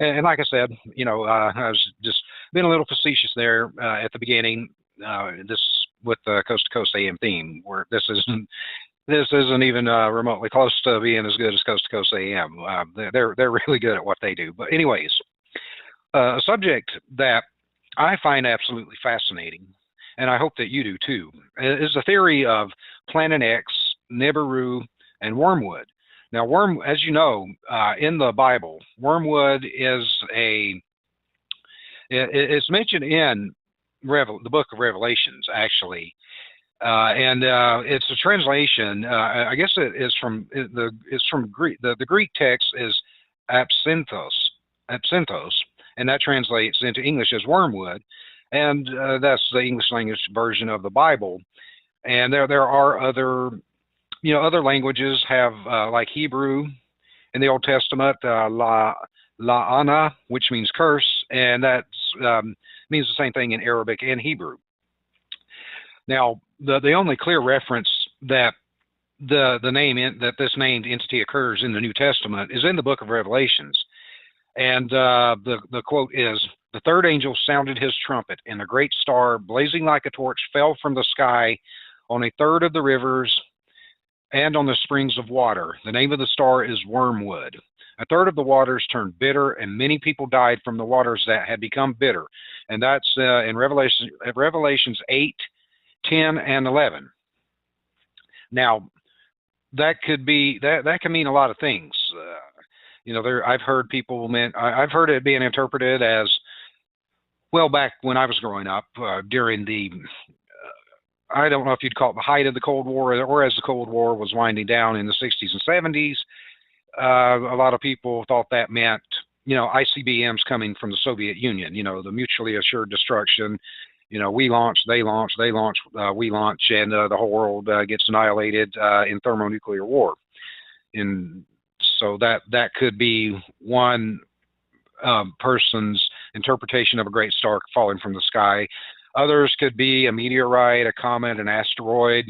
And like I said, I was just being a little facetious there at the beginning. This with the Coast to Coast AM theme, where this isn't even remotely close to being as good as Coast to Coast AM. They're really good at what they do. But anyways, a subject that I find absolutely fascinating, and I hope that you do too, is the theory of Planet X, Nibiru, and Wormwood. Now, as you know, in the Bible, Wormwood is it's mentioned in the book of Revelations, actually, and it's a translation. I guess it is it's from Greek. The Greek text is absinthos, and that translates into English as wormwood, and that's the English language version of the Bible. And there are other languages have like Hebrew in the Old Testament, la'ana, which means curse, and that means the same thing in Arabic and Hebrew. Now, the only clear reference that that this named entity occurs in the New Testament is in the book of Revelations. And the quote is, "The third angel sounded his trumpet, and a great star, blazing like a torch, fell from the sky on a third of the rivers and on the springs of water. The name of the star is Wormwood. A third of the waters turned bitter, and many people died from the waters that had become bitter." And that's in Revelations 8, 10, and 11. Now, that could mean a lot of things. I've heard I've heard it being interpreted as, well, back when I was growing up, during I don't know if you'd call it the height of the Cold War, or as the Cold War was winding down in the 60s and 70s, a lot of people thought that meant, ICBMs coming from the Soviet Union, the mutually assured destruction. We launch, they launch, they launch, we launch, and the whole world gets annihilated in thermonuclear war. And so that could be one person's interpretation of a great star falling from the sky. Others could be a meteorite, a comet, an asteroid.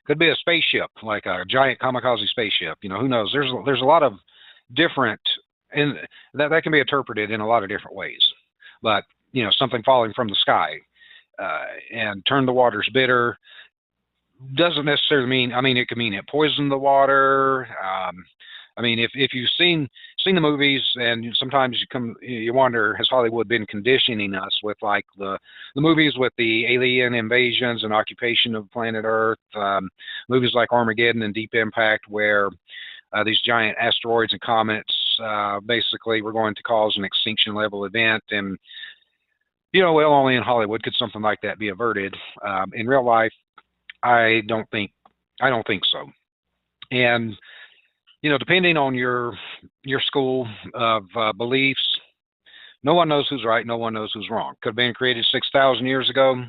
Could be a spaceship, like a giant kamikaze spaceship. Who knows? There's a lot of different, and that can be interpreted in a lot of different ways. But something falling from the sky and turn the waters bitter doesn't necessarily mean. I mean, it could mean it poisoned the water. If you've seen the movies, and sometimes you wonder, has Hollywood been conditioning us with like the movies with the alien invasions and occupation of planet Earth, movies like Armageddon and Deep Impact, where these giant asteroids and comets basically were going to cause an extinction level event. And only in Hollywood could something like that be averted. In real life, I don't think so. And depending on your school of beliefs, no one knows who's right, no one knows who's wrong. Could have been created 6,000 years ago.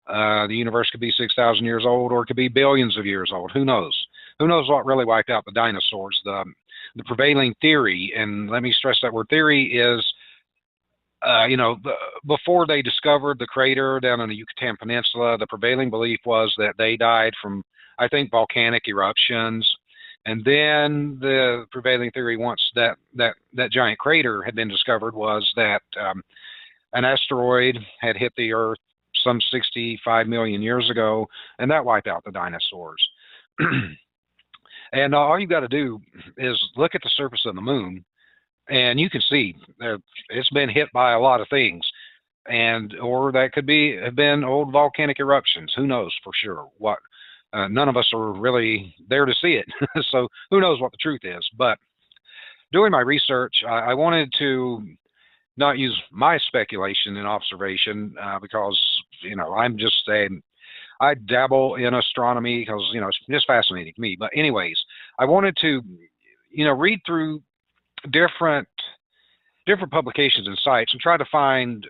The universe could be 6,000 years old, or it could be billions of years old. Who knows? Who knows what really wiped out the dinosaurs? The prevailing theory, and let me stress that word theory, is before they discovered the crater down on the Yucatan Peninsula, the prevailing belief was that they died from, I think, volcanic eruptions. And then the prevailing theory, once that giant crater had been discovered, was that an asteroid had hit the Earth some 65 million years ago, and that wiped out the dinosaurs. And all you've got to do is look at the surface of the moon, and you can see it's been hit by a lot of things, or that could have been old volcanic eruptions. Who knows for sure what? None of us are really there to see it, so who knows what the truth is. But doing my research, I wanted to not use my speculation and observation because I'm just saying I dabble in astronomy because it's just fascinating to me. But anyways, I wanted to read through different publications and sites and try to find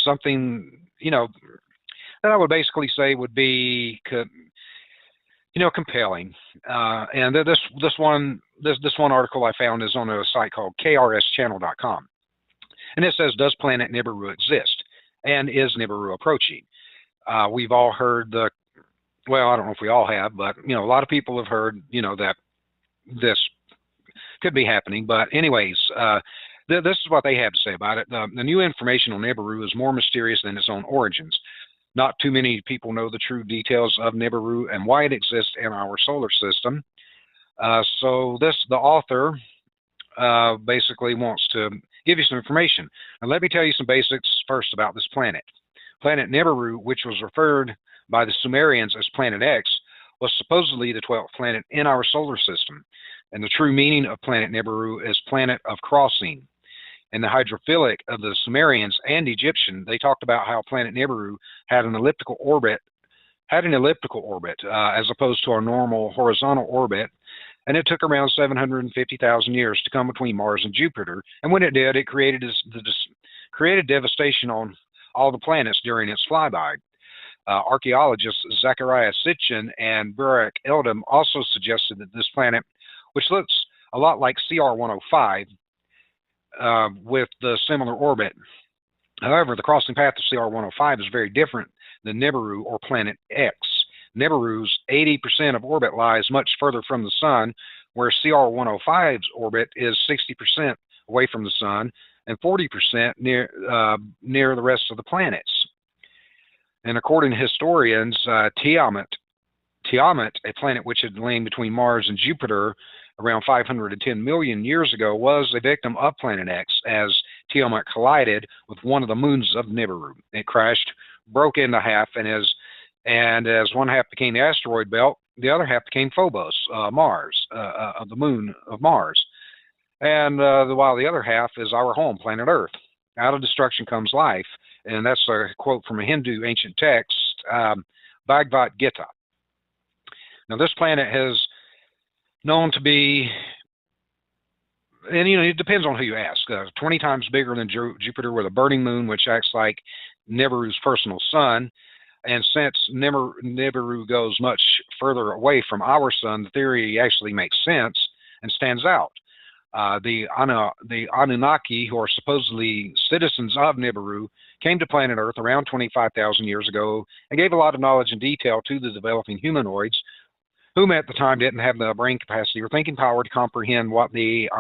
something that I would basically say would be compelling. And this one article I found is on a site called kRSchannel.com, and it says, "Does planet Nibiru exist? And is Nibiru approaching?" We've all heard I don't know if we all have, but a lot of people have heard that this could be happening. But anyways, this is what they have to say about it. The new information on Nibiru is more mysterious than its own origins. Not too many people know the true details of Nibiru and why it exists in our solar system. So the author basically wants to give you some information. And let me tell you some basics first about this planet. Planet Nibiru, which was referred by the Sumerians as Planet X, was supposedly the 12th planet in our solar system. And the true meaning of Planet Nibiru is planet of crossing. In the hydrophilic of the Sumerians and Egyptian, they talked about how Planet Nibiru had an elliptical orbit, as opposed to our normal horizontal orbit, and it took around 750,000 years to come between Mars and Jupiter. And when it did, it created devastation on all the planets during its flyby. Archaeologists Zachariah Sitchin and Burak Eldam also suggested that this planet, which looks a lot like CR-105 with the similar orbit. However, the crossing path of CR-105 is very different than Nibiru or Planet X. Nibiru's 80% of orbit lies much further from the Sun, where CR-105's orbit is 60% away from the Sun and 40% near the rest of the planets. And according to historians, Tiamat, a planet which had lain between Mars and Jupiter around 510 million years ago, was a victim of Planet X as Tiamat collided with one of the moons of Nibiru. It crashed, broke into half, and as one half became the asteroid belt, the other half became Phobos, Mars, the moon of Mars. And while the other half is our home, planet Earth. Out of destruction comes life. And that's a quote from a Hindu ancient text, Bhagavad Gita. Now, this planet is known to be, and it depends on who you ask, 20 times bigger than Jupiter with a burning moon, which acts like Nibiru's personal sun. And since Nibiru goes much further away from our sun, the theory actually makes sense and stands out. The Anunnaki, who are supposedly citizens of Nibiru, came to planet Earth around 25,000 years ago and gave a lot of knowledge and detail to the developing humanoids, whom at the time didn't have the brain capacity or thinking power to comprehend what the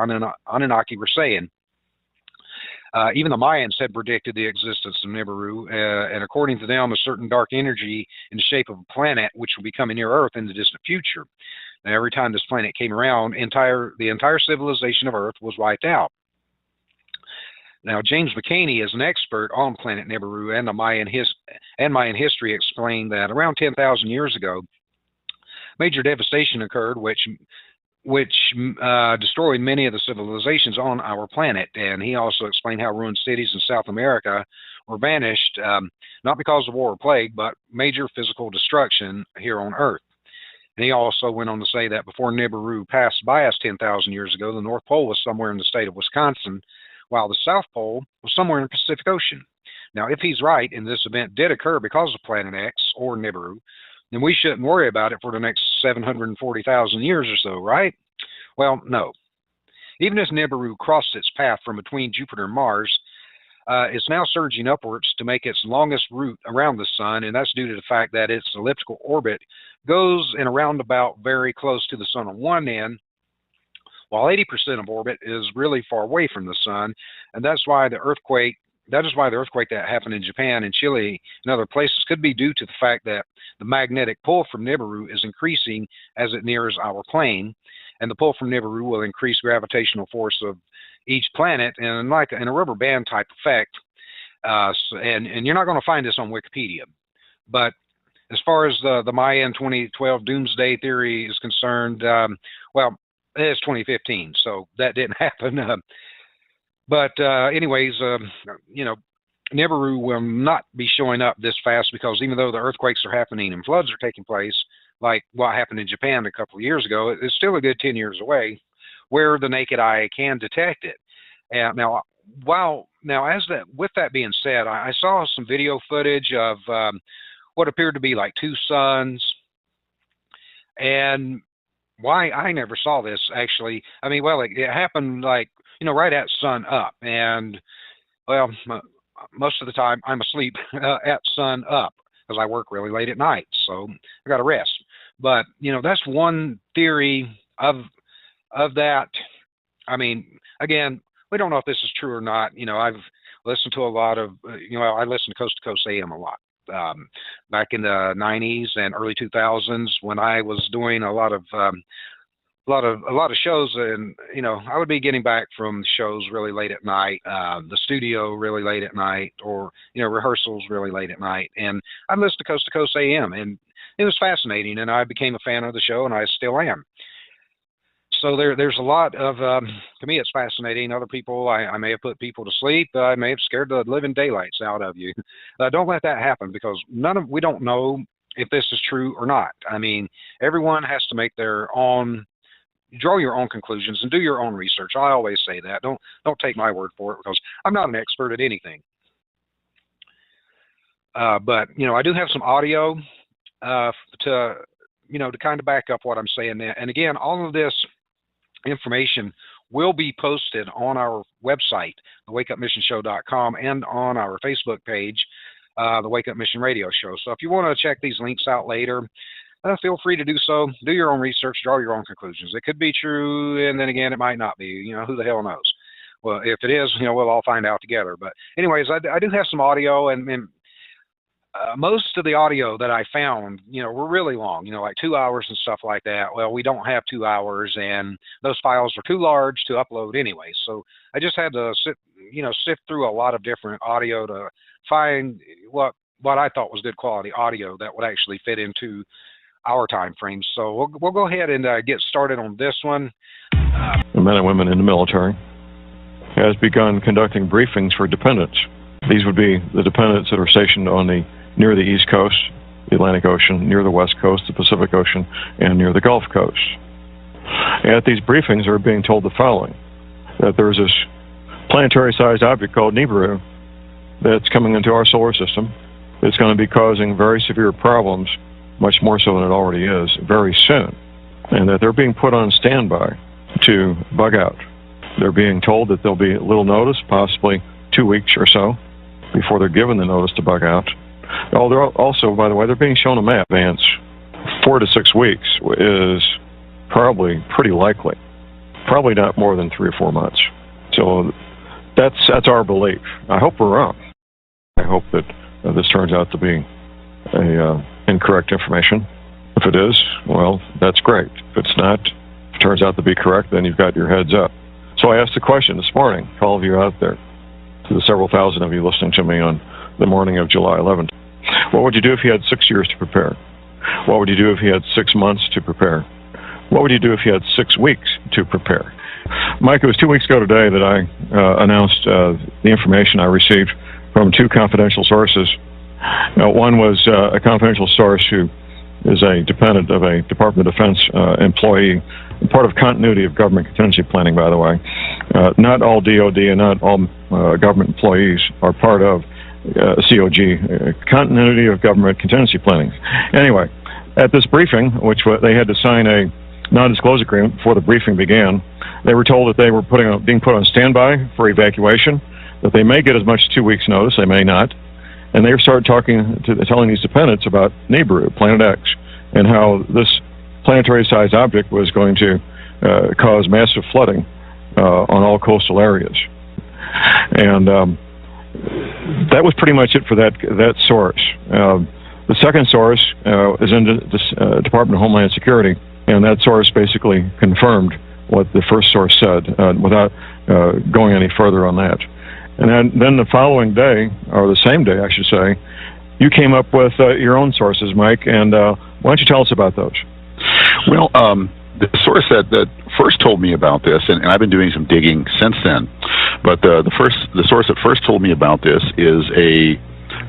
Anunnaki were saying. Even the Mayans had predicted the existence of Nibiru, and according to them, a certain dark energy in the shape of a planet which will be coming near Earth in the distant future. Now, every time this planet came around, the entire civilization of Earth was wiped out. Now, James McCaney is an expert on Planet Nibiru and Mayan history, explained that around 10,000 years ago, major devastation occurred, which destroyed many of the civilizations on our planet. And he also explained how ruined cities in South America were vanished, not because of war or plague, but major physical destruction here on Earth. And he also went on to say that before Nibiru passed by us 10,000 years ago, the North Pole was somewhere in the state of Wisconsin, while the South Pole was somewhere in the Pacific Ocean. Now, if he's right, and this event did occur because of Planet X or Nibiru, then we shouldn't worry about it for the next 740,000 years or so, right? Well, no. Even as Nibiru crossed its path from between Jupiter and Mars, it's now surging upwards to make its longest route around the Sun, and that's due to the fact that its elliptical orbit goes in a roundabout very close to the Sun on one end, while 80% of orbit is really far away from the Sun, and that is why the earthquake that happened in Japan and Chile and other places could be due to the fact that the magnetic pull from Nibiru is increasing as it nears our plane, and the pull from Nibiru will increase gravitational force of each planet in a rubber band type effect. And you're not going to find this on Wikipedia. But as far as the Mayan 2012 doomsday theory is concerned, well, it's 2015, so that didn't happen. Anyways, Nibiru will not be showing up this fast, because even though the earthquakes are happening and floods are taking place, like what happened in Japan a couple of years ago, it's still a good 10 years away, where the naked eye can detect it. And with that being said, I saw some video footage of what appeared to be like two suns, and why I never saw this actually. I mean, well, it happened like, right at sun up, and well, most of the time I'm asleep at sun up because I work really late at night, so I got to rest. But that's one theory of that I mean, again, we don't know if this is true or not. I've listened to a lot of, I listened to Coast to Coast AM a lot. Back in the 90s and early 2000s when I was doing a lot of shows, and I would be getting back from shows really late at night, the studio really late at night, or rehearsals really late at night, and I'd listen to Coast AM, and it was fascinating, and I became a fan of the show, and I still am. So there's a lot of, to me, it's fascinating. Other people, I may have put people to sleep. I may have scared the living daylights out of you. Don't let that happen, because we don't know if this is true or not. I mean, everyone has to make their own, draw your own conclusions and do your own research. I always say that. Don't take my word for it, because I'm not an expert at anything. But I do have some audio to kind of back up what I'm saying. And again, all of this information will be posted on our website, thewakeupmissionshow.com, and on our Facebook page, the Wake Up Mission Radio Show. So if you want to check these links out later, feel free to do so. Do your own research, draw your own conclusions. It could be true, and then again, it might not be. Who the hell knows? Well, if it is, we'll all find out together. But anyways, I do have some audio, and most of the audio that I found, were really long, like 2 hours and stuff like that. Well, we don't have 2 hours, and those files are too large to upload anyway. So I just had to sift through a lot of different audio to find what I thought was good quality audio that would actually fit into our time frame. So we'll go ahead and get started on this one. The men and women in the military has begun conducting briefings for dependents. These would be the dependents that are stationed near the East Coast, the Atlantic Ocean, near the West Coast, the Pacific Ocean, and near the Gulf Coast. At these briefings, they're being told the following: that there's this planetary-sized object called Nibiru that's coming into our solar system. It's going to be causing very severe problems, much more so than it already is, very soon, and that they're being put on standby to bug out. They're being told that there'll be little notice, possibly 2 weeks or so, before they're given the notice to bug out. Oh, they're also, by the way, they're being shown a map. Advance 4 to 6 weeks is probably pretty likely. Probably not more than 3 or 4 months. So that's our belief. I hope we're wrong. I hope that this turns out to be incorrect information. If it is, well, that's great. If it's not, if it turns out to be correct, then you've got your heads up. So I asked the question this morning to all of you out there, to the several thousand of you listening to me on the morning of July 11th. What would you do if you had 6 years to prepare? What would you do if you had 6 months to prepare? What would you do if you had 6 weeks to prepare? Mike, it was 2 weeks ago today that I announced the information I received from 2 confidential sources. One was a confidential source who is a dependent of a Department of Defense employee, part of continuity of government contingency planning, by the way. Not all DOD and not all government employees are part of COG, continuity of government contingency planning. Anyway, at this briefing, which they had to sign a non-disclosure agreement before the briefing began, they were told that they were being put on standby for evacuation, that they may get as much as 2 weeks' notice, they may not. And they started telling these dependents about Nibiru, Planet X, and how this planetary-sized object was going to cause massive flooding on all coastal areas. And that was pretty much it for that source. The second source is in the Department of Homeland Security, and that source basically confirmed what the first source said without going any further on that. And then the following day, or the same day, I should say, you came up with your own sources, Mike, and why don't you tell us about those? Well, the source that first told me about this, and I've been doing some digging since then, but the source that first told me about this is a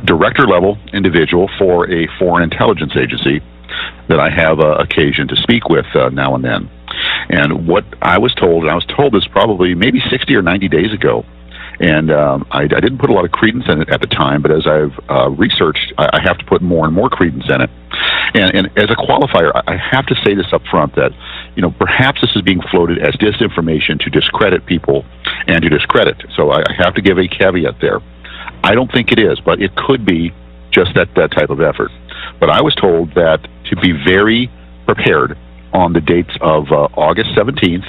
director-level individual for a foreign intelligence agency that I have occasion to speak with now and then. And what I was told, and I was told this probably maybe 60 or 90 days ago, and I didn't put a lot of credence in it at the time, but as I've researched, I have to put more and more credence in it. And as a qualifier, I have to say this up front, that perhaps this is being floated as disinformation to discredit people and to discredit. So I have to give a caveat there. I don't think it is, but it could be just that type of effort. But I was told that to be very prepared on the dates of August 17th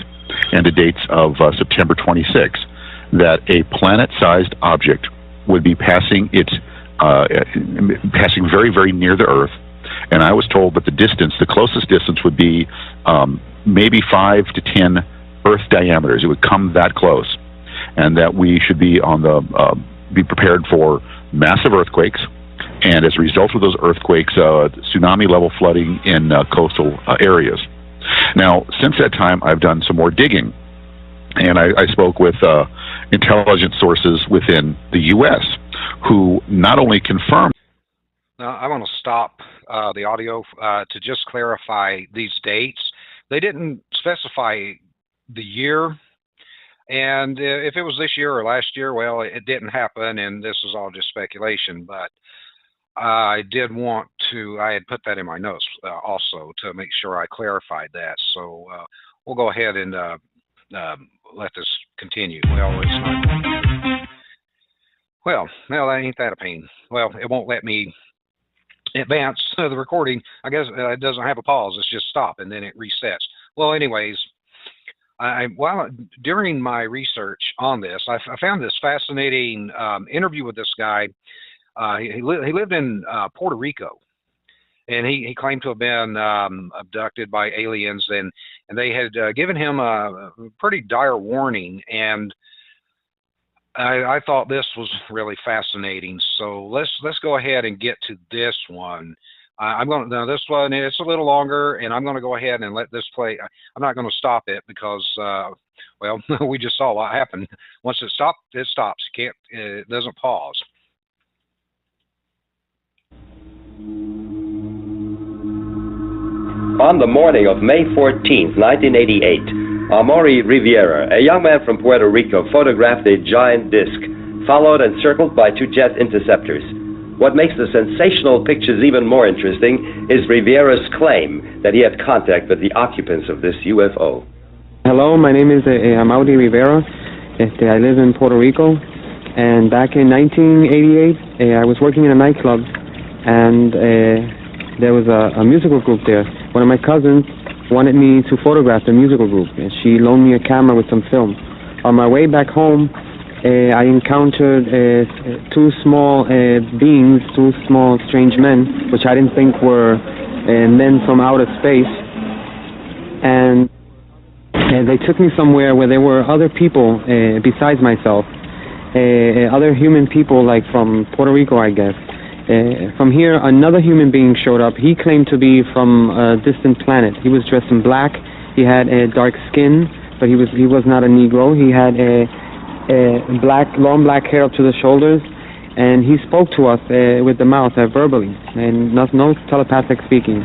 and the dates of September 26, that a planet-sized object would be passing passing very, very near the Earth. And I was told that the closest distance would be maybe 5 to 10 Earth diameters. It would come that close, and that we should be be prepared for massive earthquakes, and as a result of those earthquakes, tsunami-level flooding in coastal areas. Now, since that time, I've done some more digging, and I spoke with intelligence sources within the U.S. who not only confirmed. Now, I want to stop the audio to just clarify these dates. They didn't specify the year, and if it was this year or last year, well, it didn't happen, and this is all just speculation, but I did want to, I had put that in my notes also to make sure I clarified that. So we'll go ahead and let this continue. Well, it's not. Well, that ain't that a pain. Well, it won't let me advance the recording. I guess it doesn't have a pause. It's just stop, and then it resets. Well, anyways, during my research on this, I found this fascinating interview with this guy. He lived in Puerto Rico, and he claimed to have been abducted by aliens, and they had given him a pretty dire warning, and I thought this was really fascinating. So let's go ahead and get to this one. Now this one, it's a little longer, and I'm going to go ahead and let this play. I'm not going to stop it because, well, we just saw what happened. Once it stops, it stops. It doesn't pause. On the morning of May 14, 1988, Amaury Riviera, a young man from Puerto Rico, photographed a giant disk, followed and circled by 2 jet interceptors. What makes the sensational pictures even more interesting is Riviera's claim that he had contact with the occupants of this UFO. Hello, my name is Amaury Rivera. I live in Puerto Rico, and back in 1988, I was working in a nightclub, and there was a musical group there. One of my cousins wanted me to photograph the musical group, and she loaned me a camera with some film. On my way back home, I encountered 2 small beings, 2 small strange men, which I didn't think were men from outer space. And they took me somewhere where there were other people besides myself, other human people, like from Puerto Rico, I guess. From here, another human being showed up. He claimed to be from a distant planet. He was dressed in black. He had dark skin, but he was not a Negro. He had long black hair up to the shoulders, and he spoke to us with the mouth, verbally, and no telepathic speaking.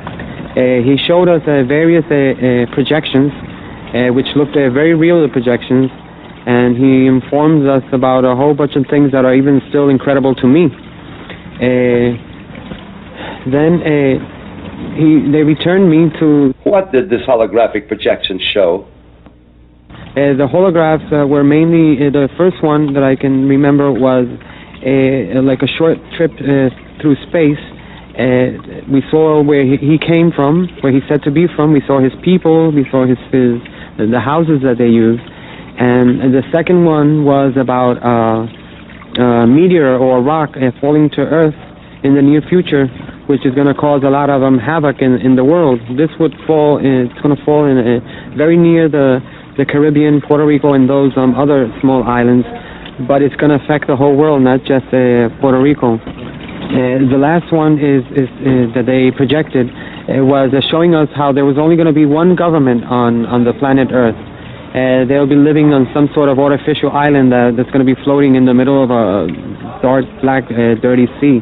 He showed us various projections, which looked very real, the projections, and he informed us about a whole bunch of things that are even still incredible to me. Then they returned me to... What did this holographic projection show? The holographs were mainly, the first one that I can remember was like a short trip through space. We saw where he came from, where he's said to be from. We saw his people, we saw the houses that they used. And the second one was about a meteor or a rock falling to Earth in the near future, which is going to cause a lot of havoc in the world. This would fall, it's going to fall in very near the Caribbean, Puerto Rico, and those other small islands, but it's going to affect the whole world, not just Puerto Rico. The last one is that they projected was showing us how there was only going to be one government on the planet Earth. They'll be living on some sort of artificial island that's going to be floating in the middle of a dark, black, dirty sea.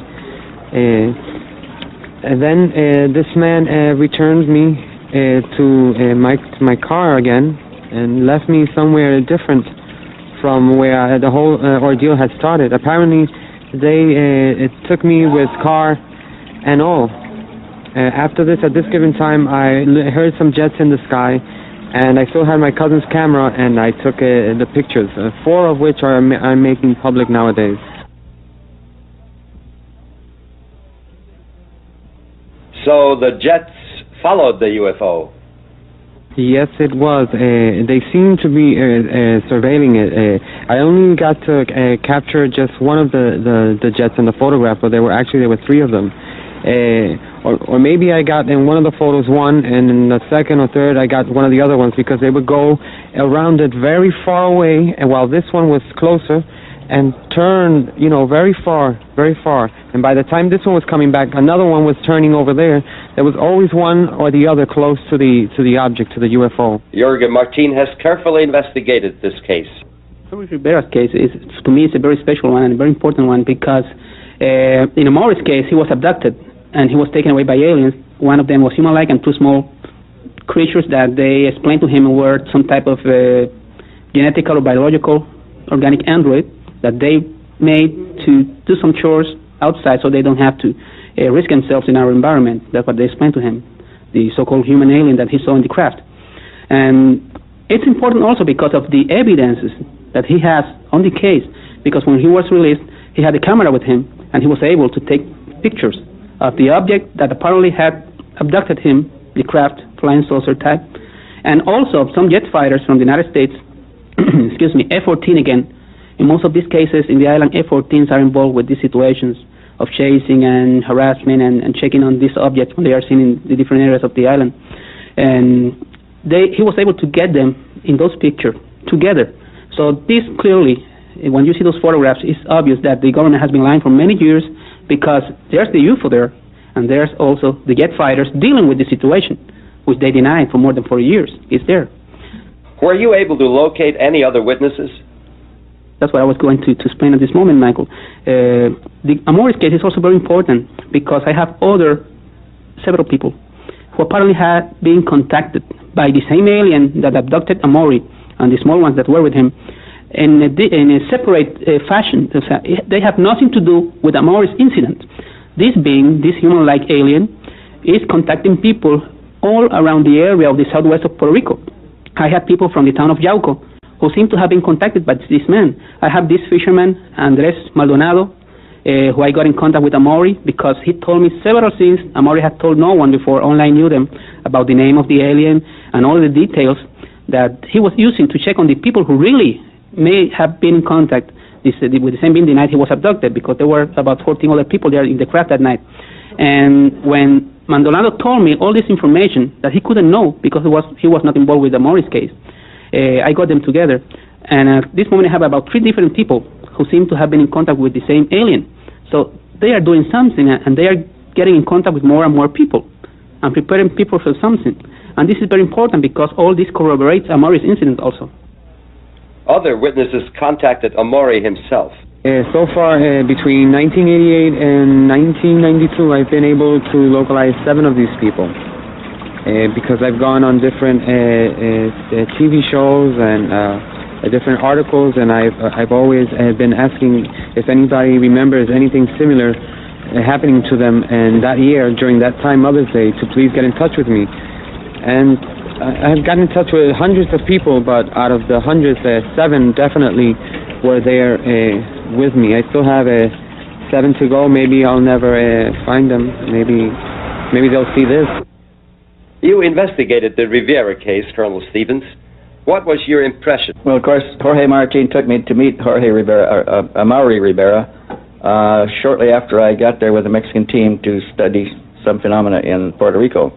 And then this man returned me to my car again, and left me somewhere different from where the whole ordeal had started. Apparently, it took me with car and all. After this, at this given time, I heard some jets in the sky, and I still had my cousin's camera, and I took the pictures, 4 of which I'm making public nowadays. So the jets followed the UFO? Yes, it was. They seemed to be surveilling it. I only got to capture just one of the jets in the photograph, but there were three of them. Or maybe I got in one of the photos one, and in the second or third I got one of the other ones, because they would go around it very far away, and while this one was closer, and turn, very far. And by the time this one was coming back, another one was turning over there. There was always one or the other close to the object, to the UFO. Jürgen Martin has carefully investigated this case. Rivera's case to me, it's a very special one and a very important one, because in Amaury's case, he was abducted and he was taken away by aliens. One of them was human-like, and two small creatures that they explained to him were some type of genetical or biological organic android that they made to do some chores outside so they don't have to risk themselves in our environment. That's what they explained to him, the so-called human alien that he saw in the craft. And it's important also because of the evidences that he has on the case, because when he was released, he had a camera with him, and he was able to take pictures of the object that apparently had abducted him, the craft, flying saucer type, and also of some jet fighters from the United States, excuse me, F-14 again. In most of these cases in the island, F-14s are involved with these situations of chasing and harassment and checking on these objects when they are seen in the different areas of the island. And he was able to get them in those pictures together. So this clearly, when you see those photographs, it's obvious that the government has been lying for many years, because there's the UFO there, and there's also the jet fighters dealing with the situation, which they denied for more than 40 years. It's there. Were you able to locate any other witnesses? That's what I was going to explain at this moment, Michael. The Amaury's case is also very important, because I have several people who apparently had been contacted by the same alien that abducted Amaury and the small ones that were with him in a separate fashion. They have nothing to do with Amaury's incident. This human-like alien, is contacting people all around the area of the southwest of Puerto Rico. I had people from the town of Yauco who seem to have been contacted by this man. I have this fisherman, Andres Maldonado, who I got in contact with Amaury, because he told me several things Amaury had told no one before, only I knew them, about the name of the alien and all the details that he was using to check on the people who really may have been in contact with the same being the night he was abducted, because there were about 14 other people there in the craft that night. And when Maldonado told me all this information that he couldn't know because he was not involved with the Amaury's case, I got them together. And at this moment I have about 3 different people who seem to have been in contact with the same alien. So they are doing something, and they are getting in contact with more and more people and preparing people for something. And this is very important, because all this corroborates Amaury's incident also. Other witnesses contacted Amaury himself. So far, between 1988 and 1992, I've been able to localize 7 of these people, because I've gone on different TV shows and different articles, and I've always been asking if anybody remembers anything similar happening to them, and that year, during that time, Mother's Day, to please get in touch with me. And I've gotten in touch with hundreds of people, but out of the hundreds, 7 definitely were there with me. I still have 7 to go. Maybe I'll never find them. Maybe they'll see this. You investigated the Rivera case, Colonel Stevens. What was your impression? Well, of course, Jorge Martin took me to meet Amaury Rivera shortly after I got there with the Mexican team to study some phenomena in Puerto Rico.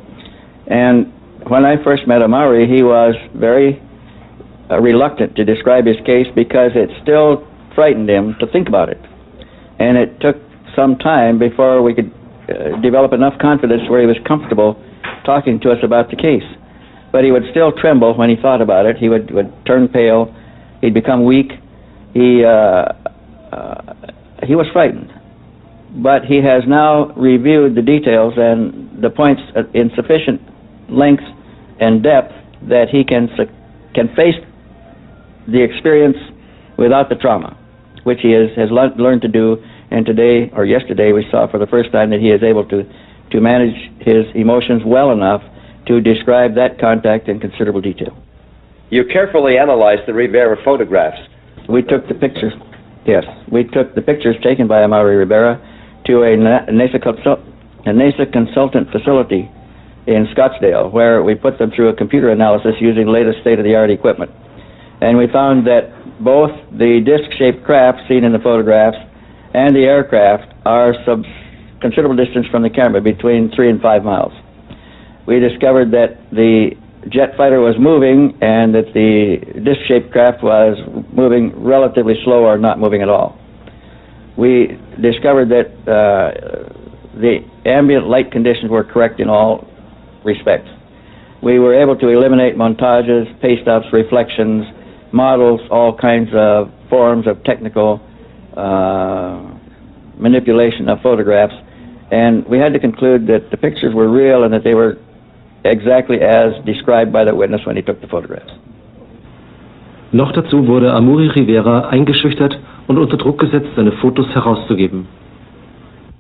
And when I first met Amaury, he was very reluctant to describe his case, because it still frightened him to think about it. And it took some time before we could develop enough confidence where he was comfortable talking to us about the case. But he would still tremble when he thought about it. He would turn pale. He'd become weak. He was frightened. But he has now reviewed the details and the points in sufficient length and depth that he can face the experience without the trauma, which he has learned to do. And today, or yesterday, we saw for the first time that he is able to manage his emotions well enough to describe that contact in considerable detail. You carefully analyzed the Rivera photographs. We took the pictures. Yes, we took the pictures taken by Amaury Rivera to a NASA consultant facility in Scottsdale, where we put them through a computer analysis using latest state-of-the-art equipment. And we found that both the disc-shaped craft seen in the photographs and the aircraft are considerable distance from the camera, between 3 and 5 miles. We discovered that the jet fighter was moving and that the disc-shaped craft was moving relatively slow or not moving at all. We discovered that the ambient light conditions were correct in all respects. We were able to eliminate montages, paste-ups, reflections, models, all kinds of forms of technical manipulation of photographs, and we had to conclude that the pictures were real and that they were exactly as described by the witness when he took the photographs. Noch dazu wurde Amuri Rivera eingeschüchtert und unter Druck gesetzt, seine Fotos herauszugeben.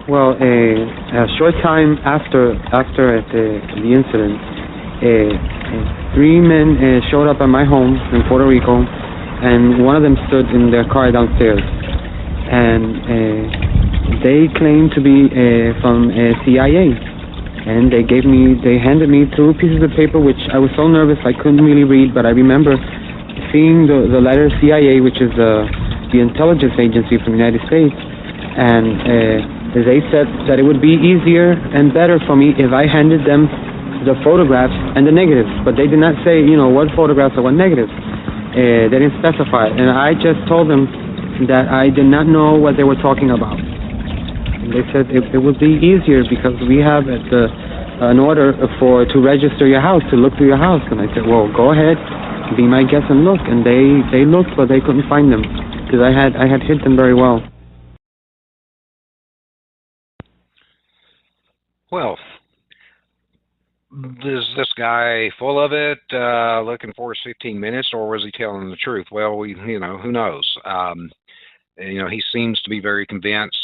Well, a short time after the incident, 3 men showed up at my home in Puerto Rico, and one of them stood in their car downstairs, and they claimed to be from CIA, and they handed me 2 pieces of paper, which I was so nervous I couldn't really read, but I remember seeing the letter CIA, which is the intelligence agency from the United States, and they said that it would be easier and better for me if I handed them the photographs and the negatives, but they did not say, what photographs or what negatives. They didn't specify, and I just told them that I did not know what they were talking about. And they said it would be easier because we have an order to register your house, to look through your house. And I said, well, go ahead, be my guest and look. And they looked, but they couldn't find them because I had hid them very well. Well, is this guy full of it, looking for his 15 minutes, or was he telling the truth? Well, who knows? He seems to be very convinced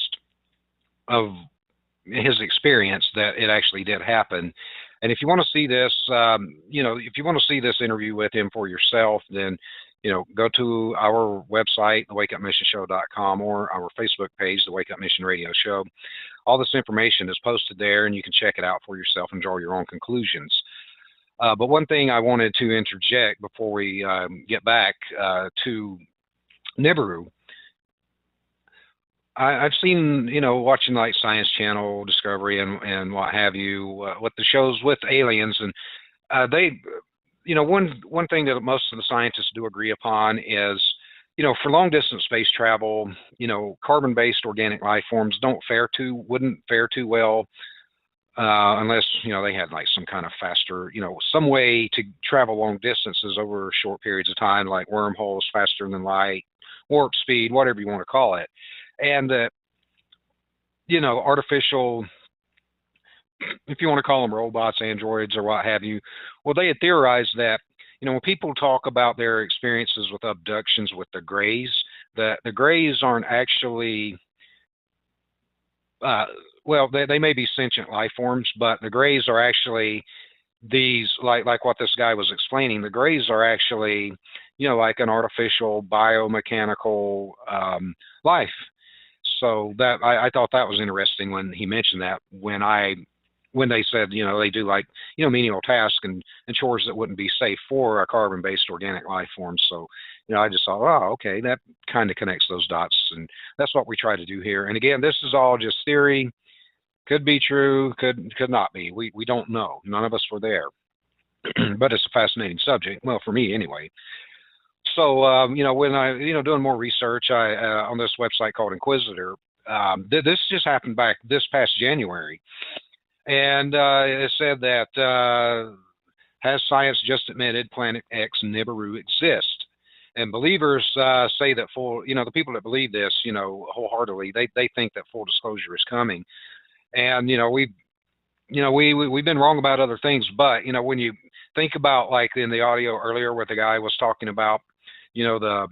of his experience that it actually did happen. And if you want to see this, if you want to see this interview with him for yourself, then, go to our website, thewakeupmissionshow.com, or our Facebook page, The Wake Up Mission Radio Show. All this information is posted there, and you can check it out for yourself and draw your own conclusions. But one thing I wanted to interject before we get back to Nibiru, I've seen, watching like Science Channel, Discovery, and what have you, what the shows with aliens, and they, one thing that most of the scientists do agree upon is, for long distance space travel, carbon-based organic life forms wouldn't fare too well unless, they had like some kind of faster, some way to travel long distances over short periods of time, like wormholes, faster than light, warp speed, whatever you want to call it. And that, artificial, if you want to call them robots, androids, or what have you, well, they had theorized that, when people talk about their experiences with abductions with the Greys, that the Greys aren't actually, they may be sentient life forms, but the Greys are actually these, like what this guy was explaining, the Greys are actually, like an artificial biomechanical life. So that I thought that was interesting when he mentioned that, when they said, they do like, menial tasks and chores that wouldn't be safe for a carbon-based organic life form. So, I just thought, oh, okay, that kind of connects those dots, and that's what we try to do here. And again, this is all just theory. Could be true, could not be. We don't know. None of us were there. But it's a fascinating subject. Well, for me anyway. So, when I, doing more research, on this website called Inquisitor, this just happened back this past January. And it said that has science just admitted Planet X Nibiru exist? And believers say that the people that believe this, wholeheartedly, they think that full disclosure is coming. And we've been wrong about other things, but when you think about, like in the audio earlier where the guy was talking about, the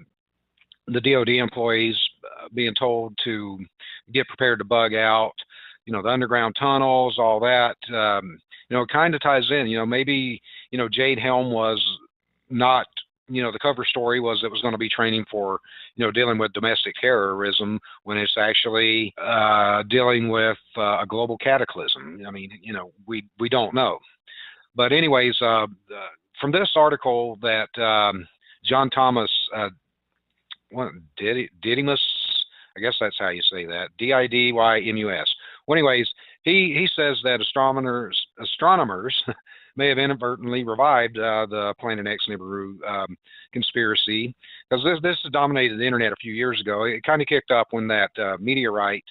DoD employees being told to get prepared to bug out, the underground tunnels, all that, it kind of ties in. Maybe, Jade Helm was not the cover story was it was going to be training for, dealing with domestic terrorism when it's actually dealing with a global cataclysm. I mean, we don't know. But anyways, from this article that John Thomas Didymus, I guess that's how you say that, Didymus. Well, anyways, he says that astronomers may have inadvertently revived the Planet X Nibiru conspiracy, because this has dominated the internet a few years ago. It kind of kicked up when that meteorite,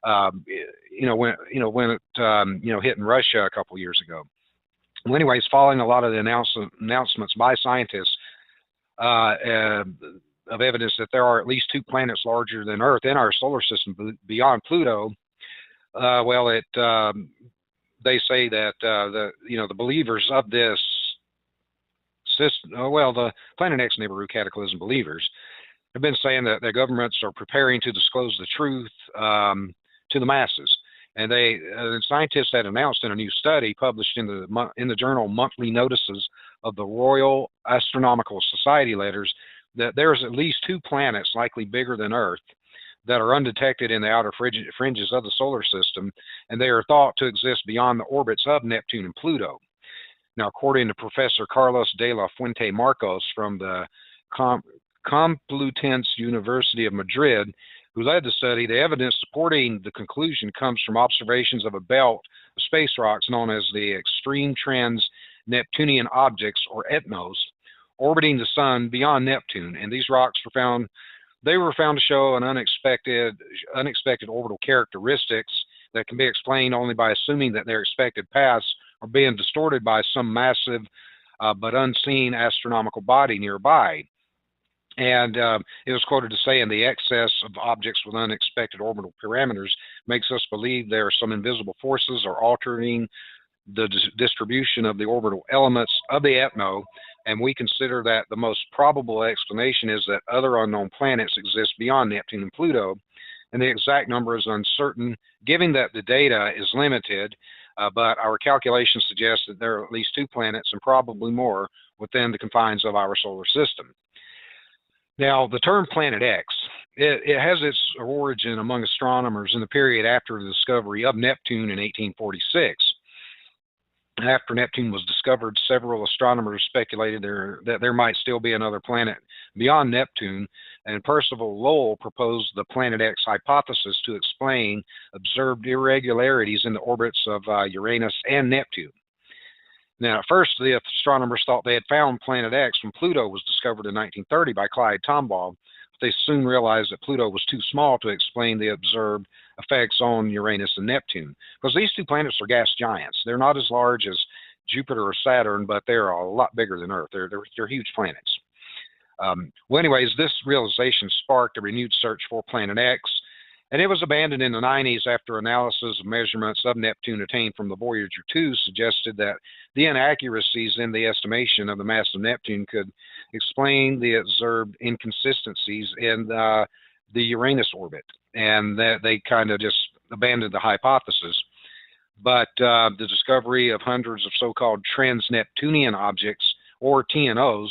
when it hit in Russia a couple years ago. Well, anyways, following a lot of the announcements by scientists of evidence that there are at least 2 planets larger than Earth in our solar system beyond Pluto, they say that the believers of this system, the Planet X Nibiru Cataclysm believers, have been saying that their governments are preparing to disclose the truth to the masses. And scientists had announced in a new study published in the journal Monthly Notices of the Royal Astronomical Society letters that there's at least 2 planets likely bigger than Earth that are undetected in the outer fringes of the solar system, and they are thought to exist beyond the orbits of Neptune and Pluto. Now, according to Professor Carlos de la Fuente Marcos from the Complutense University of Madrid, who led the study, the evidence supporting the conclusion comes from observations of a belt of space rocks known as the Extreme Trans Neptunian Objects, or ETNOs, orbiting the Sun beyond Neptune. And these rocks were found to show an unexpected orbital characteristics that can be explained only by assuming that their expected paths are being distorted by some massive but unseen astronomical body nearby. And it was quoted as saying the excess of objects with unexpected orbital parameters makes us believe there are some invisible forces are altering the distribution of the orbital elements of the ETNO, and we consider that the most probable explanation is that other unknown planets exist beyond Neptune and Pluto, and the exact number is uncertain, given that the data is limited, but our calculations suggest that there are at least 2 planets and probably more within the confines of our solar system. Now, the term Planet X, it has its origin among astronomers in the period after the discovery of Neptune in 1846. After Neptune was discovered, several astronomers speculated that there might still be another planet beyond Neptune, and Percival Lowell proposed the Planet X hypothesis to explain observed irregularities in the orbits of Uranus and Neptune. Now, at first, the astronomers thought they had found Planet X when Pluto was discovered in 1930 by Clyde Tombaugh, but they soon realized that Pluto was too small to explain the observed effects on Uranus and Neptune, because these 2 planets are gas giants. They're not as large as Jupiter or Saturn, but they're a lot bigger than Earth. They're huge planets. Well, anyways, this realization sparked a renewed search for Planet X, and it was abandoned in the 90s after analysis of measurements of Neptune obtained from the Voyager 2 suggested that the inaccuracies in the estimation of the mass of Neptune could explain the observed inconsistencies in the Uranus orbit, and that they kind of just abandoned the hypothesis. But the discovery of hundreds of so-called trans-Neptunian objects, or TNOs,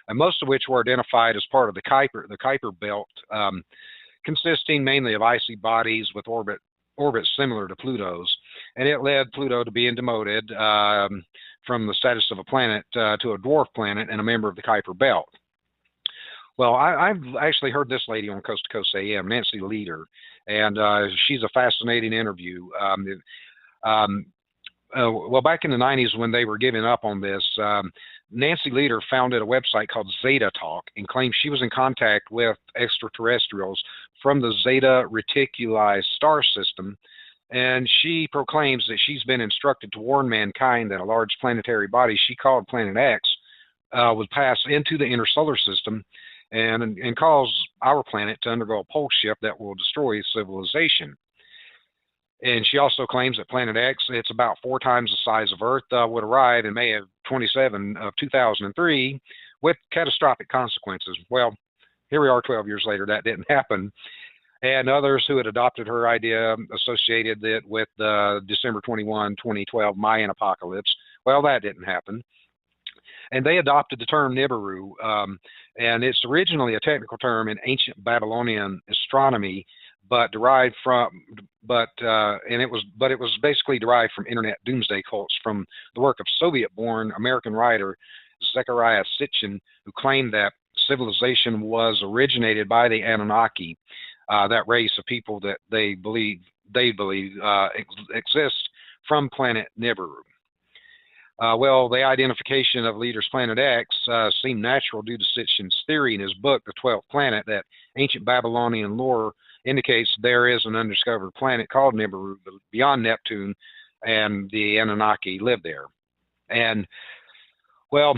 and most of which were identified as part of the Kuiper belt, consisting mainly of icy bodies with orbits similar to Pluto's, and it led Pluto to being demoted from the status of a planet to a dwarf planet and a member of the Kuiper belt. Well, I've actually heard this lady on Coast to Coast AM, Nancy Leader, and she's a fascinating interview. Well, back in the 90s when they were giving up on this, Nancy Leader founded a website called Zeta Talk and claimed she was in contact with extraterrestrials from the Zeta Reticuli star system, and she proclaims that she's been instructed to warn mankind that a large planetary body she called Planet X would pass into the inner solar system and cause our planet to undergo a pole shift that will destroy civilization. And she also claims that Planet X, it's about 4 times the size of Earth, would arrive in May of 2003 with catastrophic consequences. Well, here we are 12 years later, that didn't happen. And others who had adopted her idea associated it with the December 21, 2012 Mayan apocalypse. Well, that didn't happen. and they adopted the term Nibiru, and it's originally a technical term in ancient Babylonian astronomy, but derived from, it was basically derived from internet doomsday cults from the work of Soviet-born American writer Zecharia Sitchin, who claimed that civilization was originated by the Anunnaki, that race of people that they believe exist from planet Nibiru. Well, the identification of leaders Planet X seemed natural due to Sitchin's theory in his book, The 12th Planet, that ancient Babylonian lore indicates there is an undiscovered planet called Nibiru beyond Neptune, and the Anunnaki live there. And, well,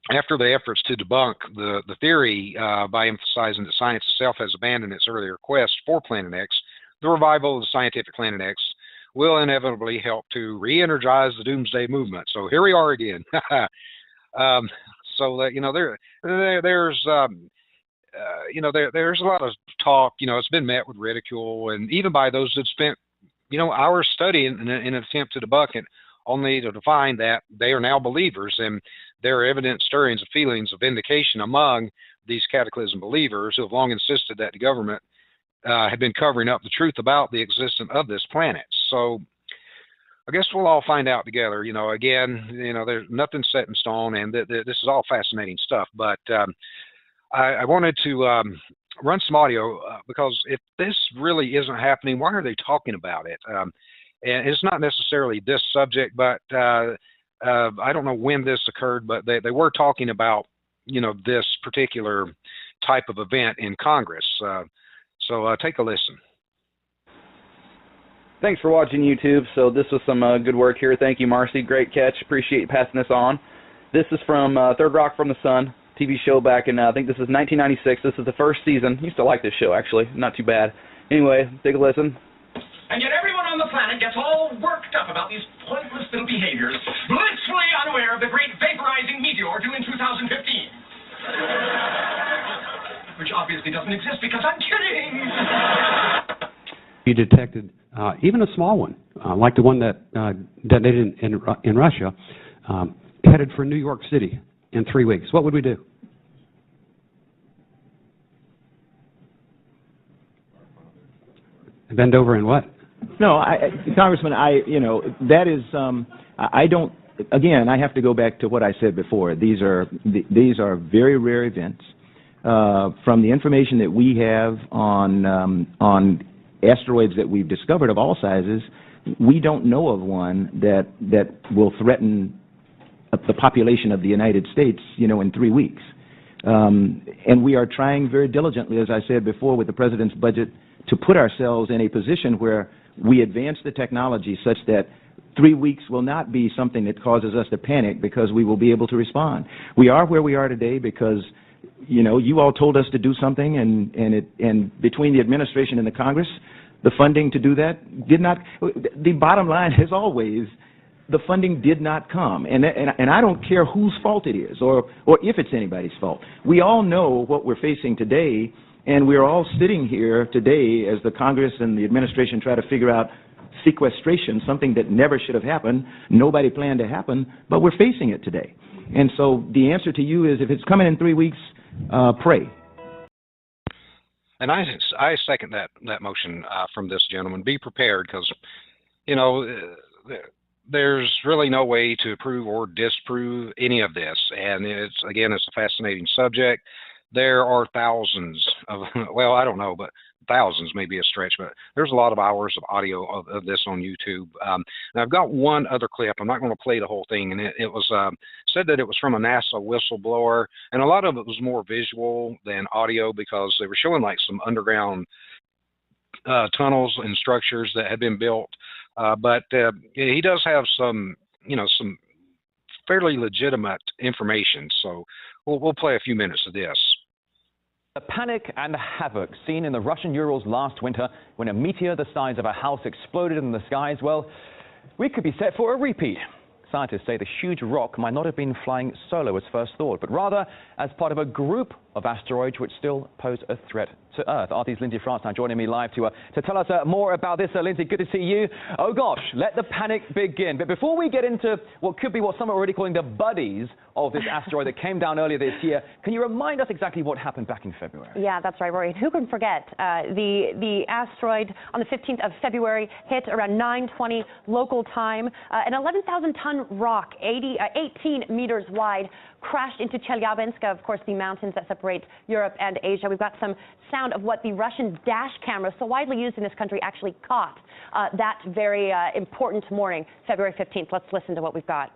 after the efforts to debunk the theory by emphasizing that science itself has abandoned its earlier quest for Planet X, the revival of the scientific Planet X will inevitably help to re-energize the doomsday movement. So here we are again. So that, there's there's a lot of talk. It's been met with ridicule, and even by those that spent hours studying in an attempt to debunk it, only to find that they are now believers, and there are evident stirrings of feelings of vindication among these cataclysm believers who have long insisted that the government had been covering up the truth about the existence of this planet. So I guess we'll all find out together. There's nothing set in stone, and this is all fascinating stuff. But I wanted to run some audio because if this really isn't happening, why are they talking about it? And it's not necessarily this subject, but I don't know when this occurred, but they were talking about this particular type of event in Congress. So take a listen. Thanks for watching YouTube. So this was some good work here. Thank you, Marcy. Great catch. Appreciate you passing this on. This is from Third Rock from the Sun TV show back in, I think this is 1996. This is the first season. Used to like this show, actually. Not too bad. Anyway, take a listen. And yet everyone on the planet gets all worked up about these pointless little behaviors, blissfully unaware of the great vaporizing meteor due in 2015. Which obviously doesn't exist because I'm kidding! You detected even a small one, like the one that detonated in Russia, headed for New York City in 3 weeks. What would we do? Bend over and what? No, Congressman, that is, I don't, again, I have to go back to what I said before. These are very rare events. From the information that we have on asteroids that we've discovered of all sizes, we don't know of one that will threaten the population of the United States, in 3 weeks. And we are trying very diligently, as I said before, with the President's budget, to put ourselves in a position where we advance the technology such that 3 weeks will not be something that causes us to panic, because we will be able to respond. We are where we are today because, you all told us to do something, and between the administration and the Congress, the funding to do that did not. The bottom line is always, the funding did not come, and I don't care whose fault it is or if it's anybody's fault. We all know what we're facing today, and we're all sitting here today as the Congress and the administration try to figure out sequestration, something that never should have happened, nobody planned to happen, but we're facing it today. And so the answer to you is, if it's coming in 3 weeks, pray. And I second that motion from this gentleman. Be prepared, because there's really no way to prove or disprove any of this, and it's a fascinating subject. There are thousands of, well, I don't know, but thousands may be a stretch, but there's a lot of hours of audio of this on YouTube. And I've got one other clip. I'm not going to play the whole thing, and it was said that it was from a NASA whistleblower, and a lot of it was more visual than audio, because they were showing like some underground tunnels and structures that had been built. But he does have some fairly legitimate information. So we'll play a few minutes of this. The panic and the havoc seen in the Russian Urals last winter when a meteor the size of a house exploded in the skies, well, we could be set for a repeat. scientists say the huge rock might not have been flying solo as first thought, but rather as part of a group of asteroids which still pose a threat to Earth. RT's Lindsay France now joining me live to tell us more about this. Lindsay, good to see you. Oh gosh, let the panic begin. But before we get into what could be what some are already calling the buddies of this asteroid that came down earlier this year, can you remind us exactly what happened back in February? Yeah, that's right, Rory. Who can forget the asteroid on the 15th of February hit around 9:20 local time. An 11,000-ton rock, 18 meters wide, crashed into Chelyabinsk, of course, the mountains that separate Europe and Asia. We've got some sound of what the Russian dash camera, so widely used in this country, actually caught that very important morning, February 15th. Let's listen to what we've got.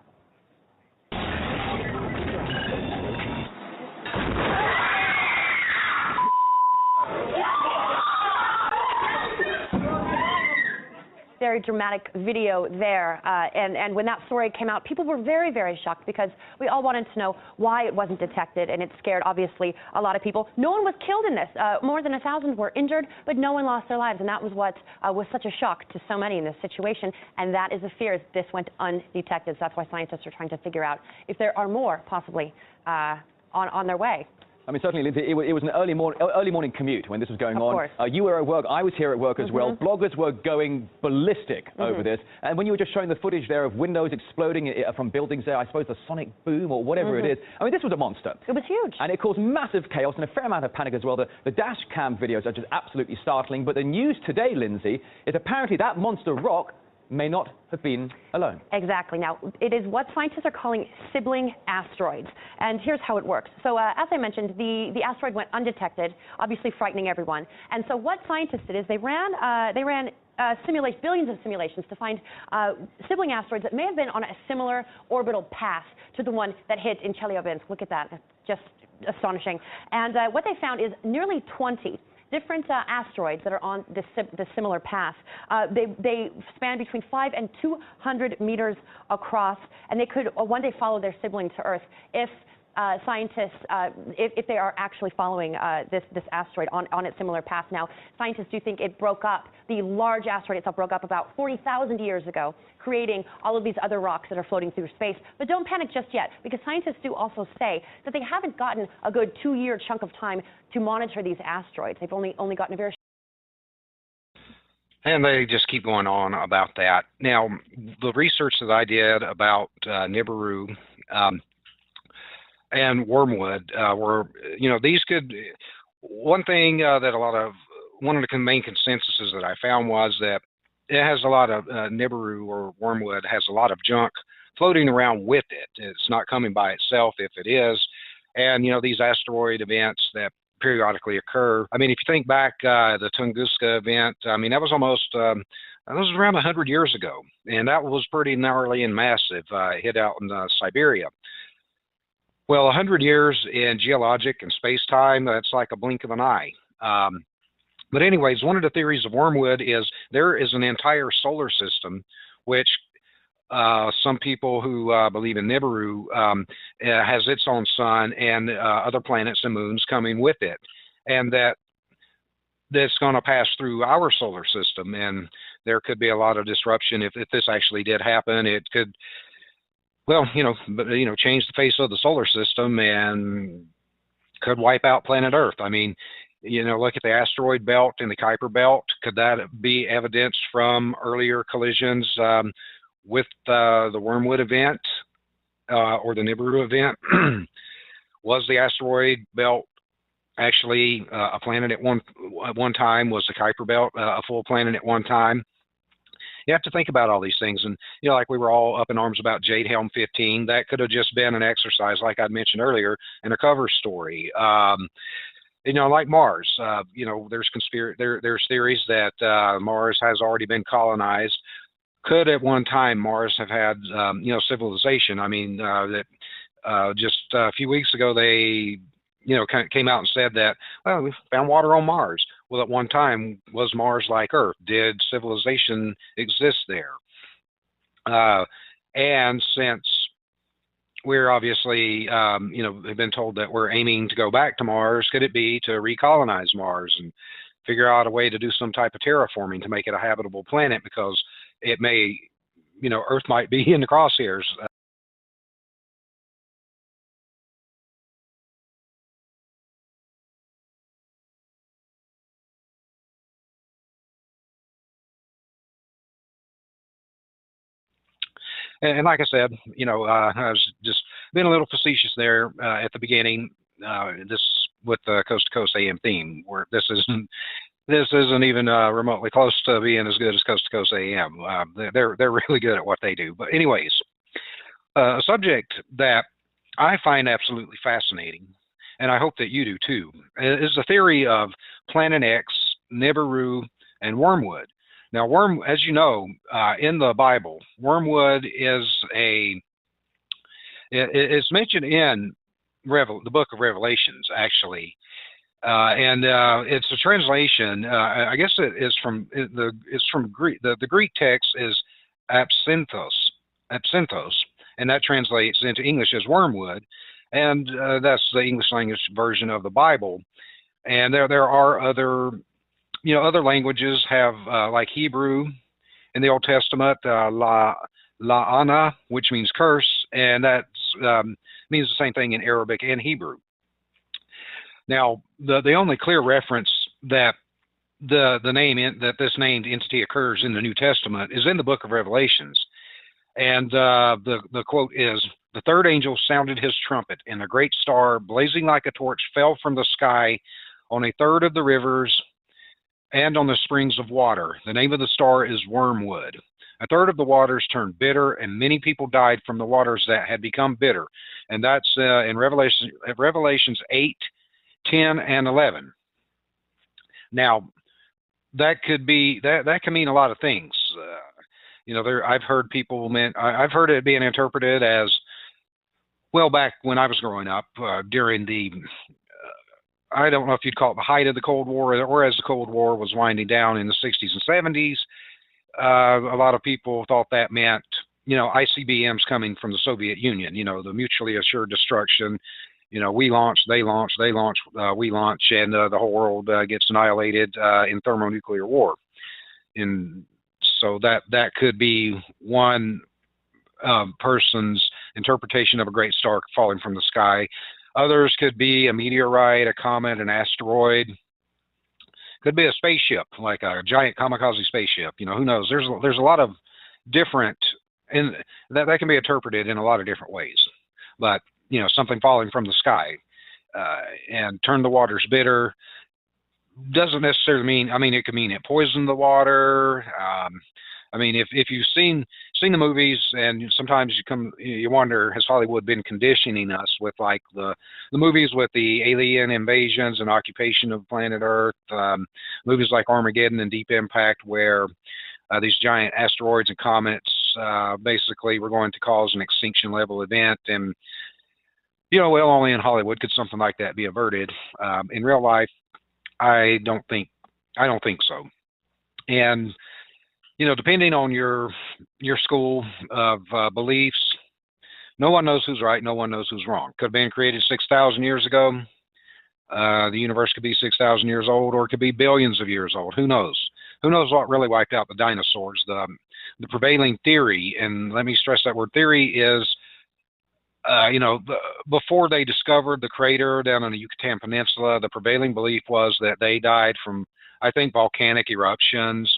Very dramatic video there, and when that story came out, people were very, very shocked because we all wanted to know why it wasn't detected, and it scared, obviously, a lot of people. No one was killed in this. More than 1,000 were injured, but no one lost their lives, and that was what was such a shock to so many in this situation, and that is the fear. This went undetected, so that's why scientists are trying to figure out if there are more, possibly, on their way. I mean, certainly, Lindsay, it was an early morning commute when this was going on. You were at work. I was here at work as well. Bloggers were going ballistic over this. And when you were just showing the footage there of windows exploding from buildings there, I suppose the sonic boom or whatever it is. I mean, this was a monster. It was huge. And it caused massive chaos and a fair amount of panic as well. The dash cam videos are just absolutely startling. But the news today, Lindsay, is apparently that monster rock may not have been alone. Exactly. Now, it is what scientists are calling sibling asteroids. And here's how it works. So, as I mentioned, the asteroid went undetected, obviously frightening everyone. And so what scientists did is they ran billions of simulations to find sibling asteroids that may have been on a similar orbital path to the one that hit in Chelyabinsk. Look at that. That's just astonishing. And what they found is nearly 20 different asteroids that are on this similar path. They span between 5 and 200 meters across, and they could one day follow their sibling to Earth if scientists, if they are actually following this asteroid on its similar path. Now, scientists do think it broke up, the large asteroid itself broke up about 40,000 years ago, creating all of these other rocks that are floating through space. But don't panic just yet, because scientists do also say that they haven't gotten a good 2-year chunk of time to monitor these asteroids. They've only gotten a very... And they just keep going on about that. Now, the research that I did about Nibiru and Wormwood were, these could, one thing that one of the main consensuses that I found was that it has a lot of, Nibiru or Wormwood has a lot of junk floating around with it. It's not coming by itself if it is. And, these asteroid events that periodically occur. I mean, if you think back, the Tunguska event, I mean, that was almost, that was around 100 years ago. And that was pretty gnarly and massive. It hit out in Siberia. Well, 100 years in geologic and space-time, that's like a blink of an eye. But anyways, one of the theories of Wormwood is there is an entire solar system, which some people who believe in Nibiru has its own sun and other planets and moons coming with it. And that's going to pass through our solar system. And there could be a lot of disruption if this actually did happen. It could... Well, change the face of the solar system and could wipe out planet Earth. I mean, look at the asteroid belt and the Kuiper belt. Could that be evidence from earlier collisions with the Wormwood event or the Nibiru event? Was the asteroid belt actually a planet at one time? Was the Kuiper belt a full planet at one time? You have to think about all these things. And, like we were all up in arms about Jade Helm 15, that could have just been an exercise, like I mentioned earlier, in a cover story. Like Mars, there's theories that Mars has already been colonized. Could at one time Mars have had, civilization? I mean, just a few weeks ago, they, kind of came out and said that, well, we found water on Mars. Well, at one time, was Mars like Earth? Did civilization exist there? And since we're obviously, have been told that we're aiming to go back to Mars, could it be to recolonize Mars and figure out a way to do some type of terraforming to make it a habitable planet? Because it may Earth might be in the crosshairs. And like I said, I was just being a little facetious there at the beginning. This with the Coast to Coast AM theme, where this isn't even remotely close to being as good as Coast to Coast AM. They're really good at what they do. But anyways, a subject that I find absolutely fascinating, and I hope that you do too, is the theory of Planet X, Nibiru, and Wormwood. Now, as you know, in the Bible, Wormwood it's mentioned in the book of Revelations, actually, and it's a translation. I guess it's from Greek. The Greek text is absinthos, and that translates into English as wormwood, and that's the English language version of the Bible. And there are other languages have like Hebrew in the Old Testament, la'ana, which means curse, and that means the same thing in Arabic and Hebrew. Now, the only clear reference that that this named entity occurs in the New Testament is in the book of Revelations, and the quote is, "The third angel sounded his trumpet, and a great star, blazing like a torch, fell from the sky on a third of the rivers and on the springs of water. The name of the star is Wormwood. A third of the waters turned bitter, and many people died from the waters that had become bitter." And that's in Revelations 8, 10, and 11. Now, that could be that can mean a lot of things. I've heard I've heard it being interpreted as, well, back when I was growing up, during the I don't know if you'd call it the height of the Cold War, or as the Cold War was winding down in the 60s and 70s. A lot of people thought that meant, ICBMs coming from the Soviet Union, the mutually assured destruction. We launch, they launch, they launch, we launch, and the whole world gets annihilated in thermonuclear war. And so that could be one person's interpretation of a great star falling from the sky. Others could be a meteorite, a comet, an asteroid. Could be a spaceship, like a giant kamikaze spaceship. Who knows? There's a lot of different, and that can be interpreted in a lot of different ways. But something falling from the sky and turn the waters bitter doesn't necessarily mean. It could mean it poisoned the water. If you've seen the movies, and sometimes you wonder, has Hollywood been conditioning us with like the movies with the alien invasions and occupation of planet Earth, movies like Armageddon and Deep Impact, where these giant asteroids and comets basically were going to cause an extinction level event, and only in Hollywood could something like that be averted. In real life, I don't think so. And depending on your school of beliefs, no one knows who's right, no one knows who's wrong. Could have been created 6,000 years ago. The universe could be 6,000 years old, or it could be billions of years old. Who knows? Who knows what really wiped out the dinosaurs? The prevailing theory, and let me stress that word theory, is before they discovered the crater down on the Yucatan Peninsula, the prevailing belief was that they died from, I think, volcanic eruptions.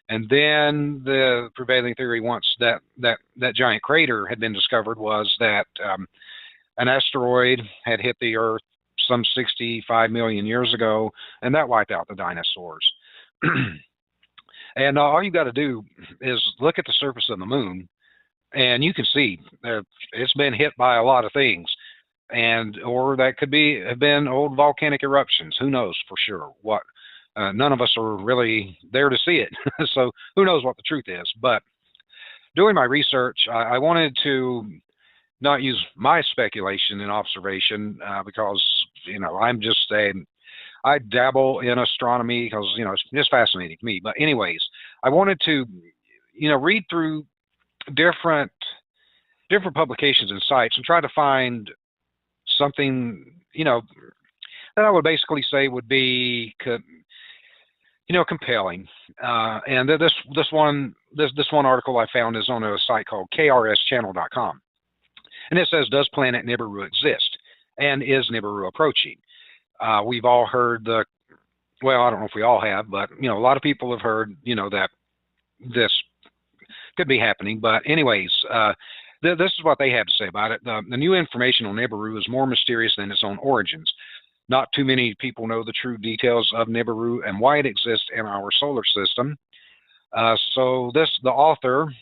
And then the prevailing theory, once that giant crater had been discovered, was that an asteroid had hit the Earth some 65 million years ago, and that wiped out the dinosaurs. And all you got to do is look at the surface of the moon, and you can see it's been hit by a lot of things, or that could have been old volcanic eruptions. Who knows for sure what? None of us are really there to see it, so who knows what the truth is. But doing my research, I wanted to not use my speculation and observation because I dabble in astronomy because it's just fascinating to me. But anyways, I wanted to read through different publications and sites and try to find something that I would basically say would be compelling. And this one this one article I found is on a site called kRSchannel.com. And it says, does planet Nibiru exist? And is Nibiru approaching? We've all heard well, I don't know if we all have, but, a lot of people have heard, that this could be happening. But anyways, this is what they had to say about it. The new information on Nibiru is more mysterious than its own origins. Not too many people know the true details of Nibiru and why it exists in our solar system. So the author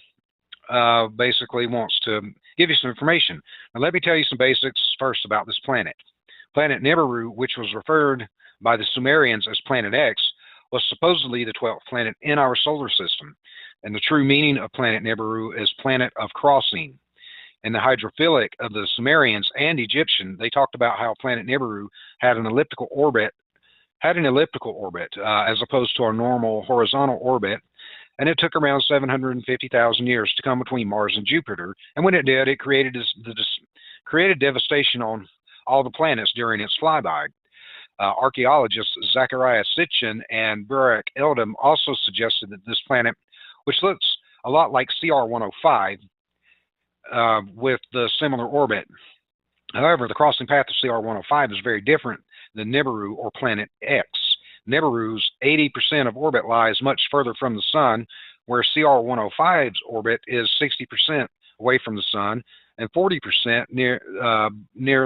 basically wants to give you some information. Now let me tell you some basics first about this planet. Planet Nibiru, which was referred by the Sumerians as Planet X, was supposedly the 12th planet in our solar system. And the true meaning of Planet Nibiru is planet of crossing. In the hydrophilic of the Sumerians and Egyptian, they talked about how Planet Nibiru had an elliptical orbit, as opposed to our normal horizontal orbit. And it took around 750,000 years to come between Mars and Jupiter. And when it did, it created devastation on all the planets during its flyby. Archaeologists Zachariah Sitchin and Burak Eldam also suggested that this planet, which looks a lot like CR-105 with the similar orbit. However, the crossing path of CR-105 is very different than Nibiru or Planet X. Nibiru's 80% of orbit lies much further from the Sun, where CR-105's orbit is 60% away from the Sun and 40% near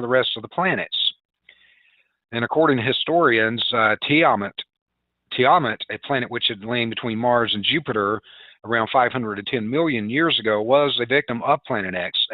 the rest of the planets. And according to historians, Tiamat, a planet which had lain between Mars and Jupiter around 510 million years ago, was a victim of Planet X.